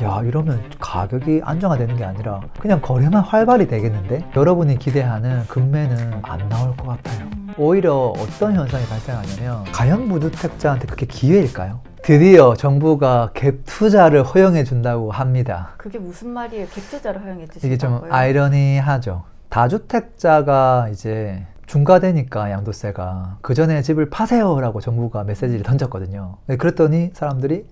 야, 이러면 가격이 안정화되는 게 아니라 그냥 거래만 활발히 되겠는데? 여러분이 기대하는 금매는 안 나올 것 같아요. 오히려 어떤 현상이 발생하냐면 과연 무주택자한테 그게 기회일까요? 드디어 정부가 갭 투자를 허용해 준다고 합니다. 그게 무슨 말이에요? 갭 투자를 허용해 이게 좀 주신다고요? 아이러니하죠. 다주택자가 이제 중과되니까 양도세가 그 전에 집을 파세요라고 정부가 메시지를 던졌거든요. 그랬더니 사람들이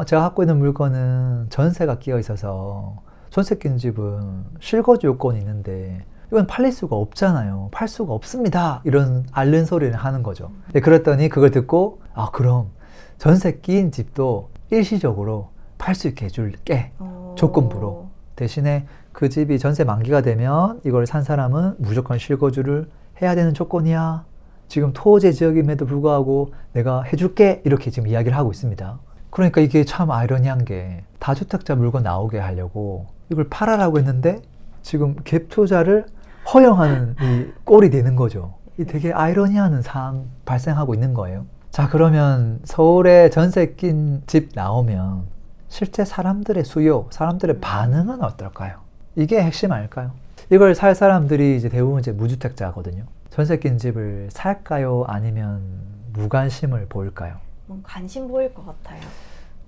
제가 갖고 있는 물건은 전세가 끼어 있어서 전세 낀 집은 실거주 요건이 있는데 이건 팔릴 수가 없잖아요. 팔 수가 없습니다. 이런 앓는 소리를 하는 거죠. 그랬더니 그걸 듣고 그럼 전세 끼인 집도 일시적으로 팔 수 있게 해줄게. 조건부로. 대신에 그 집이 전세 만기가 되면 이걸 산 사람은 무조건 실거주를 해야 되는 조건이야. 지금 토지 지역임에도 불구하고 내가 해줄게. 이렇게 지금 이야기를 하고 있습니다. 그러니까 이게 참 아이러니한 게 다주택자 물건 나오게 하려고 이걸 팔아라고 했는데 지금 갭 투자를 허용하는 이 꼴이 되는 거죠. 이 되게 아이러니한 상황 발생하고 있는 거예요. 자, 그러면 서울에 전세 낀 집 나오면 실제 사람들의 수요, 사람들의 반응은 어떨까요? 이게 핵심 아닐까요? 이걸 살 사람들이 이제 대부분 이제 무주택자거든요. 전세 낀 집을 살까요? 아니면 무관심을 보일까요? 관심 보일 것 같아요.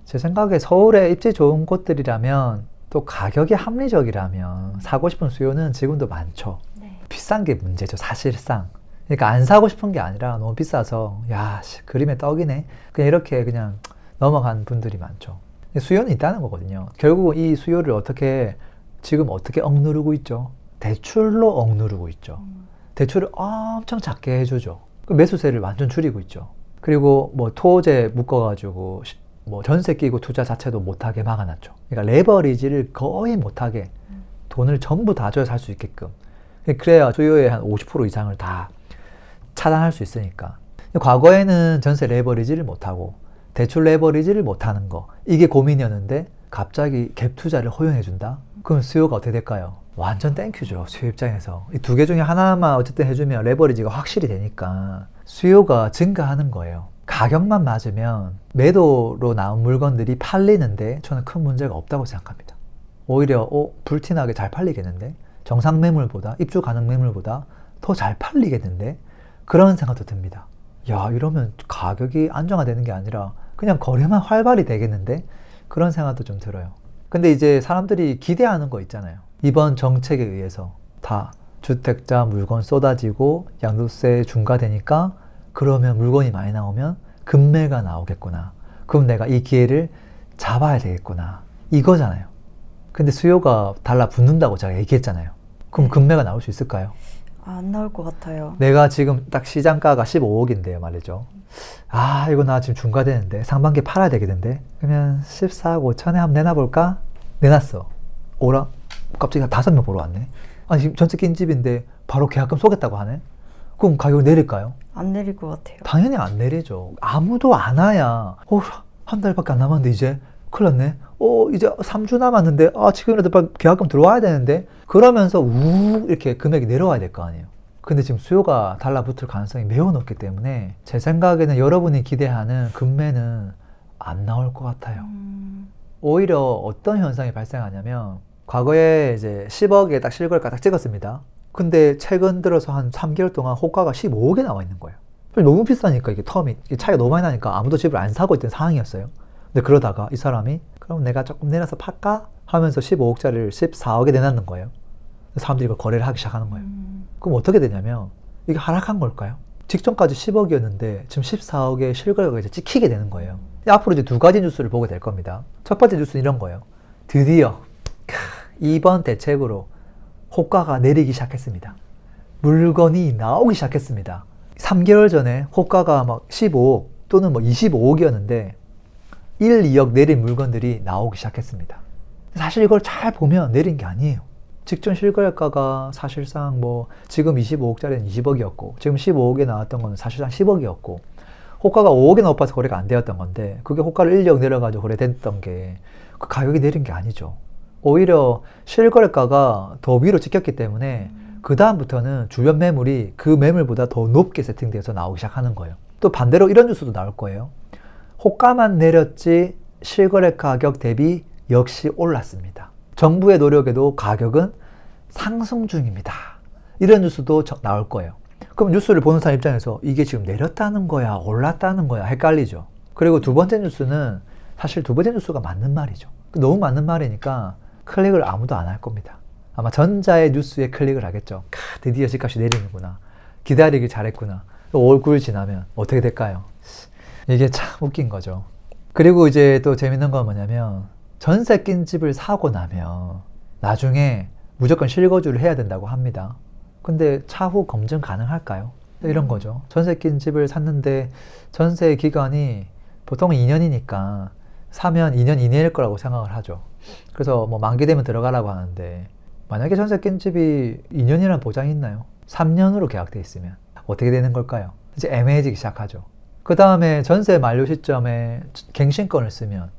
제 생각에 서울에 입지 좋은 곳들이라면 또 가격이 합리적이라면 사고 싶은 수요는 지금도 많죠. 네. 비싼 게 문제죠, 사실상. 그러니까 안 사고 싶은 게 아니라 너무 비싸서 야, 그림의 떡이네. 그냥 이렇게 그냥 넘어간 분들이 많죠. 수요는 있다는 거거든요. 결국 이 수요를 지금 어떻게 억누르고 있죠? 대출로 억누르고 있죠. 대출을 엄청 작게 해주죠. 매수세를 완전 줄이고 있죠. 그리고 뭐 토지에 묶어가지고 뭐 전세 끼고 투자 자체도 못하게 막아놨죠. 그러니까 레버리지를 거의 못하게 돈을 전부 다 줘야 살 수 있게끔. 그래야 수요의 한 50% 이상을 다 차단할 수 있으니까. 과거에는 전세 레버리지를 못하고 대출 레버리지를 못하는 거, 이게 고민이었는데 갑자기 갭 투자를 허용해준다? 그럼 수요가 어떻게 될까요? 완전 땡큐죠, 수요 입장에서. 이 두 개 중에 하나만 어쨌든 해주면 레버리지가 확실히 되니까 수요가 증가하는 거예요. 가격만 맞으면 매도로 나온 물건들이 팔리는데 저는 큰 문제가 없다고 생각합니다. 오히려 불티나게 잘 팔리겠는데? 정상 매물보다, 입주 가능 매물보다 더 잘 팔리겠는데? 그런 생각도 듭니다. 야, 이러면 가격이 안정화되는 게 아니라 그냥 거래만 활발히 되겠는데? 그런 생각도 좀 들어요. 근데 이제 사람들이 기대하는 거 있잖아요. 이번 정책에 의해서 다 주택자 물건 쏟아지고 양도세 중과되니까 그러면 물건이 많이 나오면 금매가 나오겠구나. 그럼 내가 이 기회를 잡아야 되겠구나. 이거잖아요. 근데 수요가 달라붙는다고 제가 얘기했잖아요. 그럼 금매가 나올 수 있을까요? 안 나올 것 같아요. 내가 지금 딱 시장가가 15억인데요, 말이죠. 이거 나 지금 중과되는데 상반기에 팔아야 되겠는데 그러면 14억 5천에 한번 내놔볼까? 내놨어. 오라? 갑자기 5명 보러 왔네. 아니 지금 전세 낀 집인데 바로 계약금 쏘겠다고 하네? 그럼 가격을 내릴까요? 안 내릴 것 같아요. 당연히 안 내리죠. 아무도 안 와야 한 달밖에 안 남았는데 이제 큰일 났네. 이제 3주 남았는데 지금이라도 빨리 계약금 들어와야 되는데 그러면서 이렇게 금액이 내려와야 될 거 아니에요. 근데 지금 수요가 달라붙을 가능성이 매우 높기 때문에 제 생각에는 여러분이 기대하는 금매는 안 나올 것 같아요. 오히려 어떤 현상이 발생하냐면 과거에 이제 10억에 딱 실거래가 딱 찍었습니다. 근데 최근 들어서 한 3개월 동안 호가가 15억에 나와 있는 거예요. 너무 비싸니까 이게 차이가 너무 많이 나니까 아무도 집을 안 사고 있던 상황이었어요. 근데 그러다가 이 사람이 그럼 내가 조금 내려서 팔까? 하면서 15억짜리를 14억에 내놨는 거예요. 사람들이 이걸 거래를 하기 시작하는 거예요. 그럼 어떻게 되냐면 이게 하락한 걸까요? 직전까지 10억이었는데 지금 14억의 실거래가 이제 찍히게 되는 거예요. 앞으로 이제 두 가지 뉴스를 보게 될 겁니다. 첫 번째 뉴스는 이런 거예요. 드디어 이번 대책으로 호가가 내리기 시작했습니다. 물건이 나오기 시작했습니다. 3개월 전에 호가가 막 15억 또는 뭐 25억이었는데 1, 2억 내린 물건들이 나오기 시작했습니다. 사실 이걸 잘 보면 내린 게 아니에요. 직전 실거래가가 사실상 뭐 지금 25억짜리는 20억이었고 지금 15억에 나왔던 건 사실상 10억이었고 호가가 5억에 높아서 거래가 안 되었던 건데 그게 호가를 1, 2억 내려가지고 거래됐던 게 그 가격이 내린 게 아니죠. 오히려 실거래가가 더 위로 찍혔기 때문에 그 다음부터는 주변 매물이 그 매물보다 더 높게 세팅돼서 나오기 시작하는 거예요. 또 반대로 이런 뉴스도 나올 거예요. 호가만 내렸지 실거래 가격 대비 역시 올랐습니다. 정부의 노력에도 가격은 상승 중입니다. 이런 뉴스도 나올 거예요. 그럼 뉴스를 보는 사람 입장에서 이게 지금 내렸다는 거야, 올랐다는 거야 헷갈리죠. 그리고 두 번째 뉴스는 사실 두 번째 뉴스가 맞는 말이죠. 너무 맞는 말이니까 클릭을 아무도 안 할 겁니다. 아마 전자의 뉴스에 클릭을 하겠죠. 드디어 집값이 내리는구나. 기다리길 잘했구나. 5월 9일 지나면 어떻게 될까요? 이게 참 웃긴 거죠. 그리고 이제 또 재밌는 건 뭐냐면 전세 낀 집을 사고 나면 나중에 무조건 실거주를 해야 된다고 합니다. 근데 차후 검증 가능할까요? 이런 거죠. 전세 낀 집을 샀는데 전세 기간이 보통 2년이니까 사면 2년 이내일 거라고 생각을 하죠. 그래서 뭐 만기 되면 들어가라고 하는데 만약에 전세 낀 집이 2년이라는 보장이 있나요? 3년으로 계약돼 있으면 어떻게 되는 걸까요? 이제 애매해지기 시작하죠. 그 다음에 전세 만료 시점에 갱신권을 쓰면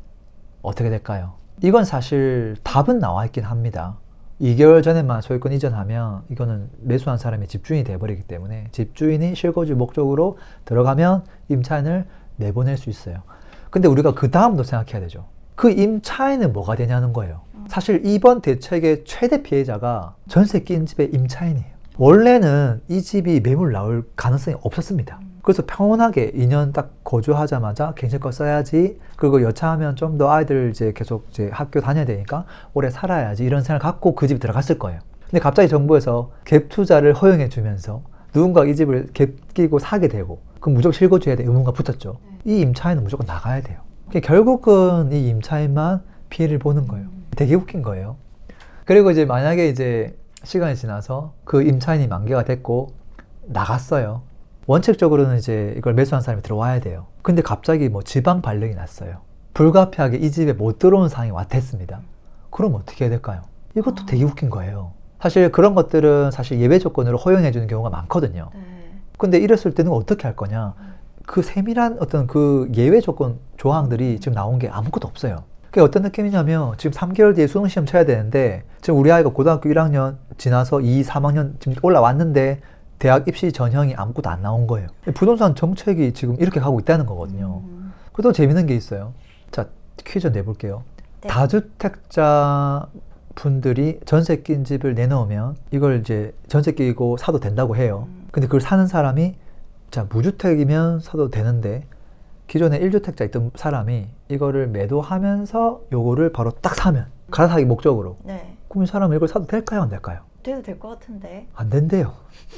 어떻게 될까요? 이건 사실 답은 나와 있긴 합니다. 2개월 전에만 소유권 이전하면 이거는 매수한 사람이 집주인이 돼버리기 때문에 집주인이 실거주 목적으로 들어가면 임차인을 내보낼 수 있어요. 근데 우리가 그 다음도 생각해야 되죠. 그 임차인은 뭐가 되냐는 거예요. 사실 이번 대책의 최대 피해자가 전세 낀 집의 임차인이에요. 원래는 이 집이 매물 나올 가능성이 없었습니다. 그래서 평온하게 2년 딱 거주하자마자 갱신권 써야지, 그리고 여차하면 좀 더 아이들 이제 계속 이제 학교 다녀야 되니까 오래 살아야지, 이런 생각을 갖고 그 집에 들어갔을 거예요. 근데 갑자기 정부에서 갭 투자를 허용해 주면서 누군가 이 집을 갭 끼고 사게 되고, 그럼 무조건 실거주해야 돼 의무가 붙었죠. 이 임차인은 무조건 나가야 돼요. 결국은 이 임차인만 피해를 보는 거예요. 되게 웃긴 거예요. 그리고 이제 만약에 이제 시간이 지나서 그 임차인이 만기가 됐고 나갔어요. 원칙적으로는 이제 이걸 매수한 사람이 들어와야 돼요. 근데 갑자기 뭐 지방 발령이 났어요. 불가피하게 이 집에 못 들어오는 상황이 왔댔습니다. 그럼 어떻게 해야 될까요? 이것도 되게 웃긴 거예요. 사실 그런 것들은 사실 예외 조건으로 허용해 주는 경우가 많거든요. 근데 이랬을 때는 어떻게 할 거냐? 그 세밀한 어떤 그 예외 조건 조항들이 지금 나온 게 아무것도 없어요. 그게 어떤 느낌이냐면 지금 3개월 뒤에 수능시험 쳐야 되는데 지금 우리 아이가 고등학교 1학년 지나서 2, 3학년 지금 올라왔는데 대학 입시 전형이 아무것도 안 나온 거예요. 부동산 정책이 지금 이렇게 가고 있다는 거거든요. 그래도 재밌는 게 있어요. 자, 퀴즈 내볼게요. 네. 다주택자 분들이 전세 낀 집을 내놓으면 이걸 이제 전세 끼고 사도 된다고 해요. 근데 그걸 사는 사람이 자, 무주택이면 사도 되는데 기존에 1주택자 있던 사람이 이거를 매도하면서 요거를 바로 딱 사면 갈아타기 목적으로. 네. 그럼 이 사람은 이걸 사도 될까요? 안 될까요? 돼도 될 것 같은데. 안 된대요.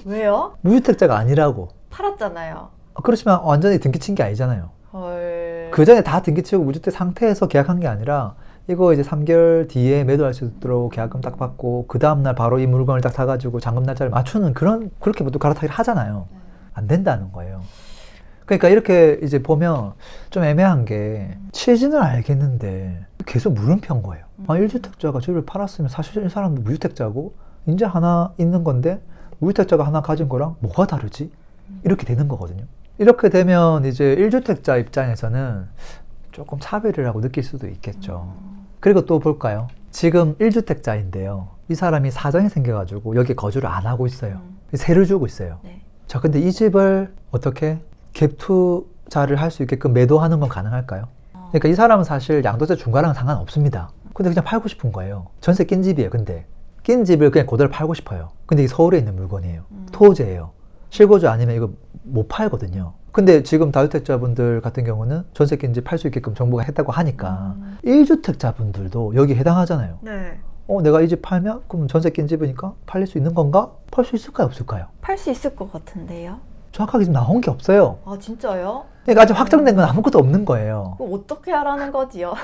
왜요? 무주택자가 아니라고. 팔았잖아요. 그렇지만 완전히 등기 친 게 아니잖아요. 헐. 그 전에 다 등기 치고 무주택 상태에서 계약한 게 아니라 이거 이제 3개월 뒤에 매도할 수 있도록 계약금 딱 받고 그 다음날 바로 이 물건을 딱 사가지고 잔금 날짜를 맞추는 그렇게 모두 갈아타기를 하잖아요. 안 된다는 거예요. 그러니까 이렇게 이제 보면 좀 애매한 게 취지는 알겠는데 계속 물음표인 거예요. 1주택자가 집을 팔았으면 사실 이 사람도 무주택자고 이제 하나 있는 건데 무주택자가 하나 가진 거랑 뭐가 다르지? 이렇게 되는 거거든요. 이렇게 되면 이제 1주택자 입장에서는 조금 차별이라고 느낄 수도 있겠죠. 그리고 또 볼까요? 지금 1주택자인데요. 이 사람이 사정이 생겨가지고 여기 거주를 안 하고 있어요. 세를 주고 있어요. 네. 자, 근데 이 집을 어떻게 갭 투자를 할 수 있게끔 매도하는 건 가능할까요? 그러니까 이 사람은 사실 양도세 중과랑은 상관없습니다. 근데 그냥 팔고 싶은 거예요. 전세 낀 집이에요. 근데 낀 집을 그냥 그대로 팔고 싶어요. 근데 이게 서울에 있는 물건이에요. 토지예요. 실거주 아니면 이거 못 팔거든요. 근데 지금 다주택자분들 같은 경우는 전세 낀 집 팔 수 있게끔 정부가 했다고 하니까 1주택자분들도 여기 해당하잖아요. 네. 내가 이 집 팔면 그럼 전세 낀 집이니까 팔릴 수 있는 건가? 팔 수 있을까요? 없을까요? 팔 수 있을 것 같은데요? 정확하게 지금 나온 게 없어요. 아, 진짜요? 그러니까 아직 확정된 건 아무것도 없는 거예요. 그럼 어떻게 하라는 거지요?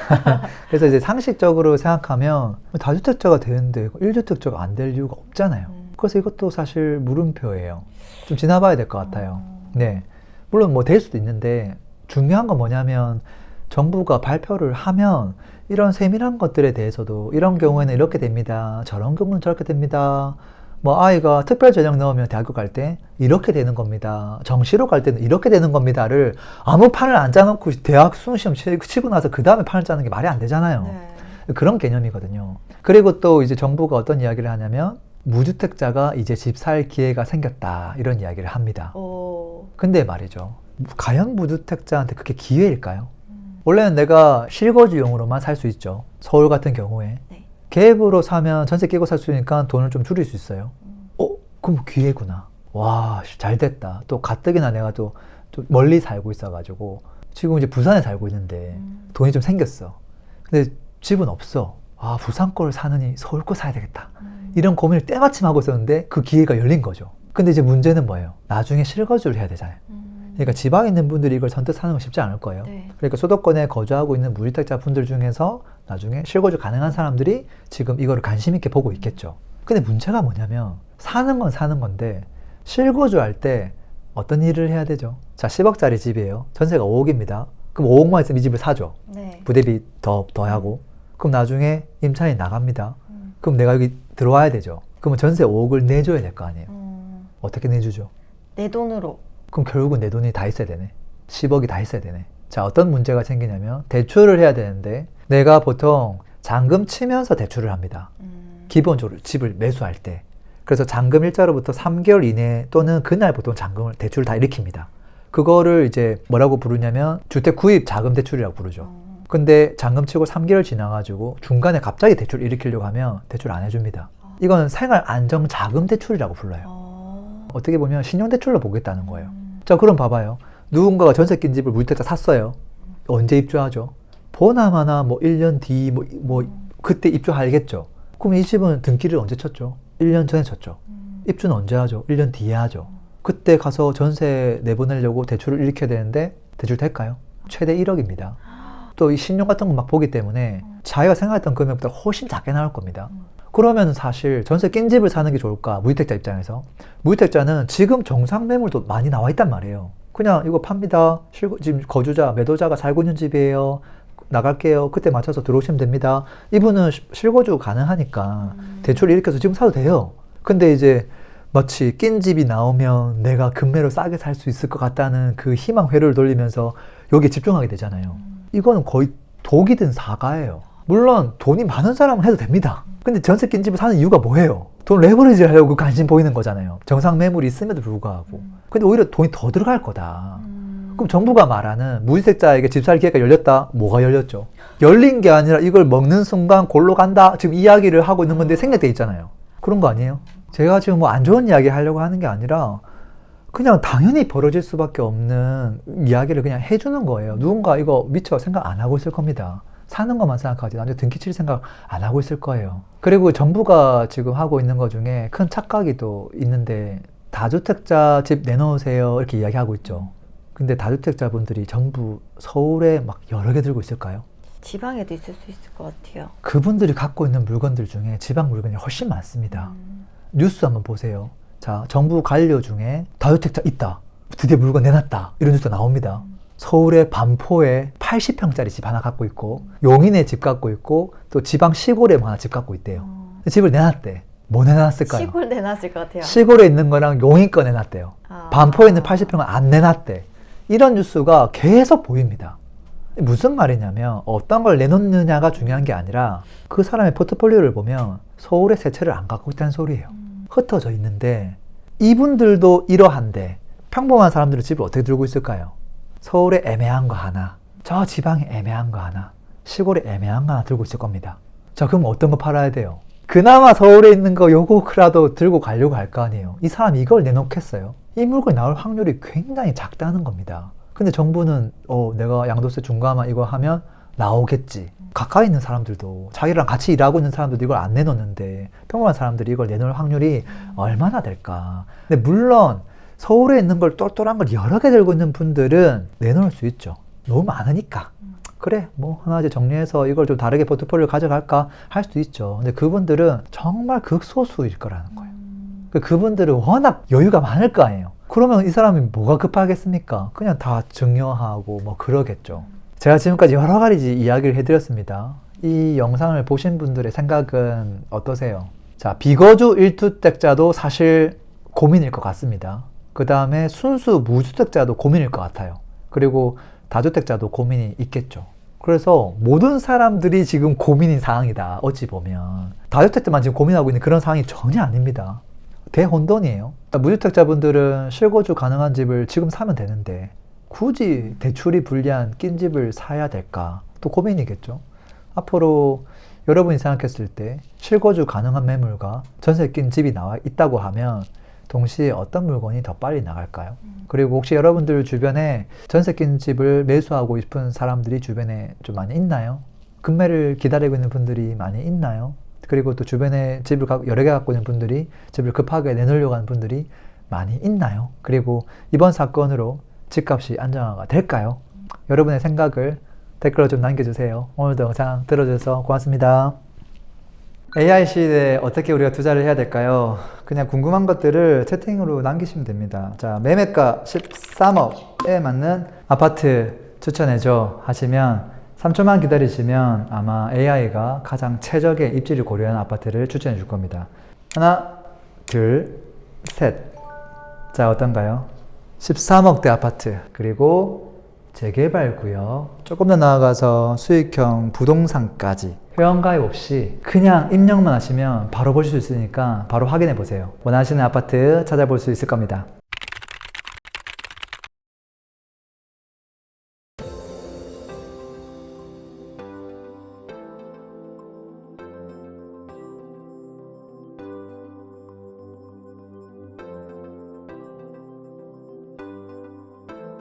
그래서 이제 상식적으로 생각하면 다주택자가 되는데 1주택자가 안 될 이유가 없잖아요. 그래서 이것도 사실 물음표예요. 좀 지나봐야 될 것 같아요. 네. 물론 뭐 될 수도 있는데 중요한 건 뭐냐면 정부가 발표를 하면 이런 세밀한 것들에 대해서도 이런 경우에는 이렇게 됩니다. 저런 경우는 저렇게 됩니다. 뭐 아이가 특별 전형 넣으면 대학교 갈 때 이렇게 되는 겁니다. 정시로 갈 때는 이렇게 되는 겁니다를 아무 판을 안 짜놓고 대학 수능시험 치고 나서 그 다음에 판을 짜는 게 말이 안 되잖아요. 네. 그런 개념이거든요. 그리고 또 이제 정부가 어떤 이야기를 하냐면 무주택자가 이제 집 살 기회가 생겼다 이런 이야기를 합니다. 근데 말이죠. 과연 무주택자한테 그게 기회일까요? 원래는 내가 실거주용으로만 살 수 있죠. 서울 같은 경우에. 네. 갭으로 사면 전세 끼고 살 수 있으니까 돈을 좀 줄일 수 있어요. 그럼 기회구나. 와, 잘 됐다. 또 가뜩이나 내가 또 멀리 살고 있어가지고 지금 이제 부산에 살고 있는데 돈이 좀 생겼어. 근데 집은 없어. 아, 부산 거를 사느니 서울 거 사야 되겠다. 이런 고민을 때마침 하고 있었는데 그 기회가 열린 거죠. 근데 이제 문제는 뭐예요? 나중에 실거주를 해야 되잖아요. 그러니까 지방에 있는 분들이 이걸 선뜻 사는 건 쉽지 않을 거예요. 네. 그러니까 수도권에 거주하고 있는 무주택자 분들 중에서 나중에 실거주 가능한 사람들이 지금 이거를 관심 있게 보고 있겠죠. 근데 문제가 뭐냐면 사는 건 사는 건데 실거주 할 때 어떤 일을 해야 되죠? 자, 10억짜리 집이에요. 전세가 5억입니다. 그럼 5억만 있으면 이 집을 사죠. 네. 부대비 더하고. 그럼 나중에 임차인이 나갑니다. 그럼 내가 여기 들어와야 되죠. 그러면 전세 5억을 내줘야 될 거 아니에요. 어떻게 내주죠? 내 돈으로. 그럼 결국은 내 돈이 다 있어야 되네. 10억이 다 있어야 되네. 자, 어떤 문제가 생기냐면 대출을 해야 되는데 내가 보통 잔금 치면서 대출을 합니다. 기본적으로 집을 매수할 때. 그래서 잔금 일자로부터 3개월 이내 또는 그날 보통 잔금을 대출을 다 일으킵니다. 그거를 이제 뭐라고 부르냐면 주택 구입 자금 대출이라고 부르죠. 근데 잔금 치고 3개월 지나가지고 중간에 갑자기 대출 일으키려고 하면 대출 안 해줍니다. 이거는 생활 안정 자금 대출이라고 불러요. 어떻게 보면 신용대출로 보겠다는 거예요. 자, 그럼 봐봐요. 누군가가 전세 낀 집을 무주택자 샀어요. 언제 입주하죠? 보나마나 뭐 1년 뒤, 뭐 그때 입주하겠죠. 그럼 이 집은 등기를 언제 쳤죠? 1년 전에 쳤죠. 입주는 언제 하죠? 1년 뒤에 하죠. 그때 가서 전세 내보내려고 대출을 일으켜야 되는데 대출 될까요? 최대 1억입니다. 또 이 신용 같은 거 막 보기 때문에 자기가 생각했던 금액보다 훨씬 작게 나올 겁니다. 그러면 사실 전세 낀 집을 사는 게 좋을까? 무주택자 입장에서. 무주택자는 지금 정상 매물도 많이 나와 있단 말이에요. 그냥 이거 팝니다. 지금 거주자, 매도자가 살고 있는 집이에요. 나갈게요. 그때 맞춰서 들어오시면 됩니다. 이분은 실거주 가능하니까 대출 일으켜서 지금 사도 돼요. 근데 이제 마치 낀 집이 나오면 내가 금매로 싸게 살 수 있을 것 같다는 그 희망 회로를 돌리면서 여기에 집중하게 되잖아요. 이거는 거의 독이 든 사과예요. 물론 돈이 많은 사람은 해도 됩니다. 근데 전세 낀 집을 사는 이유가 뭐예요? 돈 레버리지 하려고 관심 보이는 거잖아요. 정상 매물이 있음에도 불구하고. 근데 오히려 돈이 더 들어갈 거다. 그럼 정부가 말하는 무주택자에게 집 살 기회가 열렸다? 뭐가 열렸죠? 열린 게 아니라 이걸 먹는 순간 골로 간다? 지금 이야기를 하고 있는 건데 생략돼 있잖아요. 그런 거 아니에요? 제가 지금 뭐 안 좋은 이야기 하려고 하는 게 아니라 그냥 당연히 벌어질 수밖에 없는 이야기를 그냥 해주는 거예요. 누군가 이거 미처 생각 안 하고 있을 겁니다. 사는 것만 생각하지 나중에 등기 칠 생각 안 하고 있을 거예요. 그리고 정부가 지금 하고 있는 것 중에 큰 착각이 또 있는데 다주택자 집 내놓으세요 이렇게 이야기하고 있죠. 근데 다주택자분들이 전부 서울에 막 여러 개 들고 있을까요? 지방에도 있을 수 있을 것 같아요. 그분들이 갖고 있는 물건들 중에 지방 물건이 훨씬 많습니다. 뉴스 한번 보세요. 자, 정부 관료 중에 다주택자 있다. 드디어 물건 내놨다. 이런 뉴스가 나옵니다. 서울의 반포에 80평짜리 집 하나 갖고 있고 용인에 집 갖고 있고 또 지방 시골에 하나 집 갖고 있대요. 집을 내놨대. 뭐 내놨을까요? 시골 내놨을 것 같아요. 시골에 있는 거랑 용인 거 내놨대요. 반포에 있는 80평은 안 내놨대. 이런 뉴스가 계속 보입니다. 무슨 말이냐면 어떤 걸 내놓느냐가 중요한 게 아니라 그 사람의 포트폴리오를 보면 서울에 세 채를 안 갖고 있다는 소리예요. 흩어져 있는데 이분들도 이러한데 평범한 사람들은 집을 어떻게 들고 있을까요? 서울에 애매한 거 하나, 저 지방에 애매한 거 하나, 시골에 애매한 거 하나 들고 있을 겁니다. 자, 그럼 어떤 거 팔아야 돼요? 그나마 서울에 있는 거 요거라도 들고 가려고 할 거 아니에요. 이 사람이 이걸 내놓겠어요? 이 물건이 나올 확률이 굉장히 작다는 겁니다. 근데 정부는 내가 양도세 중과만 이거 하면 나오겠지. 가까이 있는 사람들도 자기랑 같이 일하고 있는 사람들도 이걸 안 내놓는데 평범한 사람들이 이걸 내놓을 확률이 얼마나 될까. 근데 물론 서울에 있는 걸 똘똘한 걸 여러 개 들고 있는 분들은 내놓을 수 있죠. 너무 많으니까. 그래, 뭐 하나 이제 정리해서 이걸 좀 다르게 포트폴리오 가져갈까 할 수도 있죠. 근데 그분들은 정말 극소수일 거라는 거예요. 그분들은 워낙 여유가 많을 거 아니에요. 그러면 이 사람이 뭐가 급하겠습니까? 그냥 다 증여하고 뭐 그러겠죠. 제가 지금까지 여러 가지 이야기를 해드렸습니다. 이 영상을 보신 분들의 생각은 어떠세요? 자, 비거주 1주택자도 사실 고민일 것 같습니다. 그 다음에 순수 무주택자도 고민일 것 같아요. 그리고 다주택자도 고민이 있겠죠. 그래서 모든 사람들이 지금 고민인 상황이다. 어찌 보면 다주택자만 지금 고민하고 있는 그런 상황이 전혀 아닙니다. 대혼돈이에요. 무주택자분들은 실거주 가능한 집을 지금 사면 되는데 굳이 대출이 불리한 낀 집을 사야 될까? 또 고민이겠죠. 앞으로 여러분이 생각했을 때 실거주 가능한 매물과 전세 낀 집이 나와 있다고 하면 동시에 어떤 물건이 더 빨리 나갈까요? 그리고 혹시 여러분들 주변에 전세 낀 집을 매수하고 싶은 사람들이 주변에 좀 많이 있나요? 급매를 기다리고 있는 분들이 많이 있나요? 그리고 또 주변에 집을 여러 개 갖고 있는 분들이 집을 급하게 내놓으려고 하는 분들이 많이 있나요? 그리고 이번 사건으로 집값이 안정화가 될까요? 여러분의 생각을 댓글로 좀 남겨주세요. 오늘도 영상 들어주셔서 고맙습니다. AI 시대에 어떻게 우리가 투자를 해야 될까요? 그냥 궁금한 것들을 채팅으로 남기시면 됩니다. 자, 매매가 13억에 맞는 아파트 추천해줘 하시면 3초만 기다리시면 아마 AI가 가장 최적의 입지를 고려한 아파트를 추천해 줄 겁니다. 하나, 둘, 셋. 자, 어떤가요? 13억대 아파트, 그리고 재개발 구역, 조금 더 나아가서 수익형 부동산까지 회원가입 없이 그냥 입력만 하시면 바로 볼 수 있으니까 바로 확인해 보세요. 원하시는 아파트 찾아볼 수 있을 겁니다.